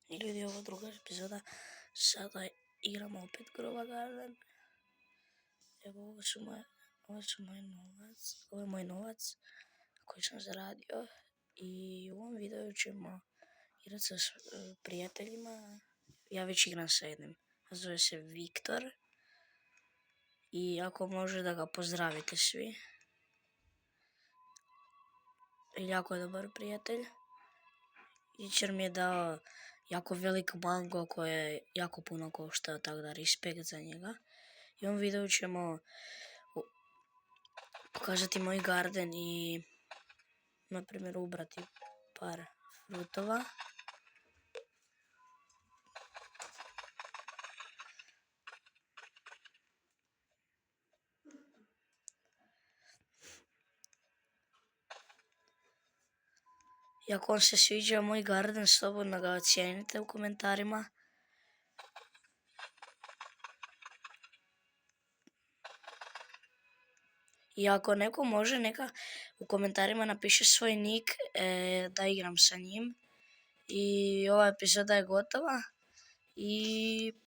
I ljudi, ovo druga epizoda, sada igramo opet Grova Garden. Evo, ovo je moj novac koji sam zaradio i u ovom videu ćemo igrati sa prijateljima. Ja već igram sa jednim, zove se Viktor i ako može da ga pozdravite svi. Jako je dobar prijatelj. Jučer mi je dao jako velik mango koje jako puno košta, tako da respekt za njega. I u ovom videu ćemo pokazati moj garden i na primjer ubrati par frutova. I ako vam se sviđa moj garden, slobodno ga ocijenite u komentarima. I ako neko može, neka u komentarima napiše svoj nick da igram sa njim. I ova epizoda je gotova. I